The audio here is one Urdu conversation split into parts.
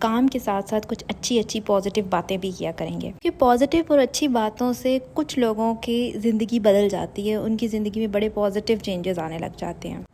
کام کے ساتھ ساتھ کچھ اچھی پازیٹیو باتیں بھی کیا کریں گے کہ پازیٹیو اور اچھی باتوں سے کچھ لوگوں کی زندگی بدل جاتی ہے، ان کی زندگی میں بڑے پازیٹیو چینجز آنے لگ جاتے ہیں۔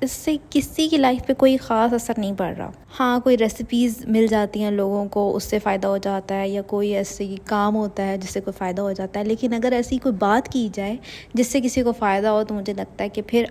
اس سے کسی کی لائف پہ کوئی خاص اثر نہیں پڑ رہا۔ ہاں، کوئی ریسیپیز مل جاتی ہیں لوگوں کو، اس سے فائدہ ہو جاتا ہے، یا کوئی ایسی کام ہوتا ہے جس سے کوئی فائدہ ہو جاتا ہے، لیکن اگر ایسی کوئی بات کی جائے جس سے کسی کو فائدہ ہو تو مجھے لگتا ہے کہ پھر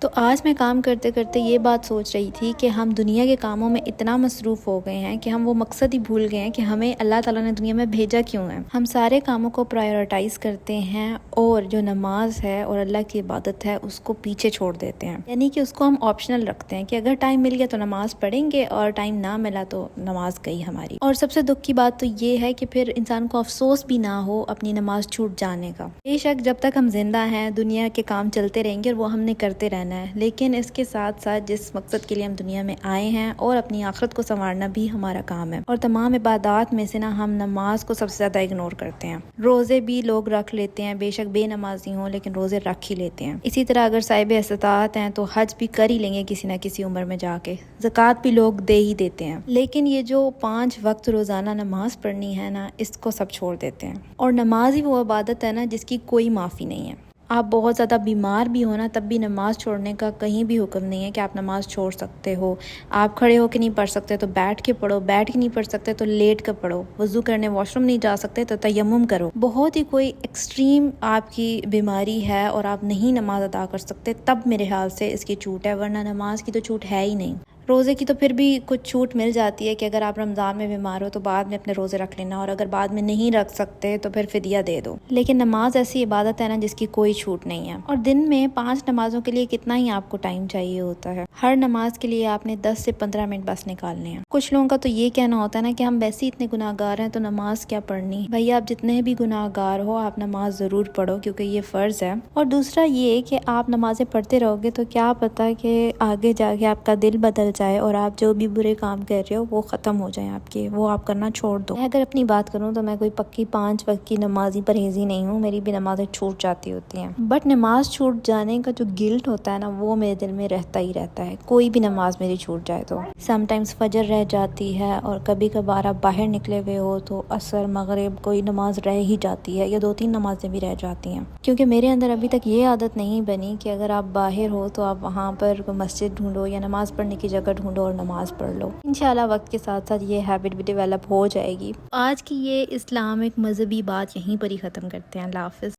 تو آج میں کام کرتے کرتے یہ بات سوچ رہی تھی کہ ہم دنیا کے کاموں میں اتنا مصروف ہو گئے ہیں کہ ہم وہ مقصد ہی بھول گئے ہیں کہ ہمیں اللہ تعالیٰ نے دنیا میں بھیجا کیوں ہے۔ ہم سارے کاموں کو پرائیورٹائز کرتے ہیں اور جو نماز ہے اور اللہ کی عبادت ہے اس کو پیچھے چھوڑ دیتے ہیں، یعنی کہ اس کو ہم آپشنل رکھتے ہیں کہ اگر ٹائم مل گیا تو نماز پڑھیں گے اور ٹائم نہ ملا تو نماز گئی ہماری۔ اور سب سے دکھ کی بات تو یہ ہے کہ پھر انسان کو افسوس بھی نہ ہو اپنی نماز چھوٹ جانے کا۔ بے شک جب تک ہم زندہ ہیں دنیا کے کام چلتے رہیں گے اور وہ ہم نے کرتے رہنا ہے، لیکن اس کے ساتھ ساتھ جس مقصد کے لیے ہم دنیا میں آئے ہیں اور اپنی آخرت کو سنوارنا بھی ہمارا کام ہے۔ اور تمام عبادات میں سے نا ہم نماز کو سب سے زیادہ اگنور کرتے ہیں۔ روزے بھی لوگ رکھ لیتے ہیں، بے شک بے نمازی ہوں لیکن روزے رکھ ہی لیتے ہیں۔ اسی طرح اگر صاحب استطاعت ہیں تو حج بھی کر ہی لیں گے کسی نہ کسی عمر میں جا کے، زکوٰۃ بھی لوگ دے ہی دیتے ہیں، لیکن یہ جو 5 وقت روزانہ نماز پڑھنی ہے نا، اس کو سب چھوڑ دیتے ہیں۔ اور نماز ہی وہ عبادت ہے نا جس کی کوئی معافی نہیں ہے۔ آپ بہت زیادہ بیمار بھی ہو نا تب بھی نماز چھوڑنے کا کہیں بھی حکم نہیں ہے کہ آپ نماز چھوڑ سکتے ہو۔ آپ کھڑے ہو کے نہیں پڑھ سکتے تو بیٹھ کے پڑھو، بیٹھ کے نہیں پڑھ سکتے تو لیٹ کر پڑھو، وضو کرنے واش روم نہیں جا سکتے تو تیمم کرو۔ بہت ہی کوئی ایکسٹریم آپ کی بیماری ہے اور آپ نہیں نماز ادا کر سکتے تب میرے خیال سے اس کی چھوٹ ہے، ورنہ نماز کی تو چھوٹ ہے ہی نہیں۔ روزے کی تو پھر بھی کچھ چھوٹ مل جاتی ہے کہ اگر آپ رمضان میں بیمار ہو تو بعد میں اپنے روزے رکھ لینا، اور اگر بعد میں نہیں رکھ سکتے تو پھر فدیہ دے دو۔ لیکن نماز ایسی عبادت ہے نا جس کی کوئی چھوٹ نہیں ہے۔ اور دن میں 5 نمازوں کے لیے کتنا ہی آپ کو ٹائم چاہیے ہوتا ہے، ہر نماز کے لیے آپ نے 10 سے 15 منٹ بس نکالنے ہیں۔ کچھ لوگوں کا تو یہ کہنا ہوتا ہے نا کہ ہم ویسے ہی اتنے گناہ گار ہیں تو نماز کیا پڑھنی۔ بھائی آپ جتنے بھی گناہ گار ہو آپ نماز ضرور پڑھو کیونکہ یہ فرض ہے۔ اور دوسرا یہ کہ آپ نمازیں پڑھتے رہو گے تو کیا پتہ کہ آگے جا کے آپ کا دل بدل جائے اور آپ جو بھی برے کام کر رہے ہو وہ ختم ہو جائیں، آپ کے وہ آپ کرنا چھوڑ دو۔ میں اگر اپنی بات کروں تو میں کوئی پکی 5 وقت کی نمازی پرہیزی نہیں ہوں، میری بھی نمازیں چھوٹ جاتی ہوتی ہیں، بٹ نماز چھوٹ جانے کا جو گلٹ ہوتا ہے نا وہ میرے دل میں رہتا ہی رہتا ہے، کوئی بھی نماز میری چھوٹ جائے تو۔ سم ٹائمز فجر رہ جاتی ہے، اور کبھی کبھار آپ باہر نکلے ہوئے ہو تو عصر مغرب کوئی نماز رہ ہی جاتی ہے، یا 2-3 نمازیں بھی رہ جاتی ہیں، کیونکہ میرے اندر ابھی تک یہ عادت نہیں بنی کہ اگر آپ باہر ہو تو آپ وہاں پر کوئی مسجد ڈھونڈو یا نماز پڑھنے کی جگہ ڈھونڈو اور نماز پڑھ لو۔ انشاءاللہ وقت کے ساتھ ساتھ یہ ہیبٹ بھی ڈیولپ ہو جائے گی۔ آج کی یہ اسلامک مذہبی بات یہیں پر ہی ختم کرتے ہیں۔ اللہ حافظ۔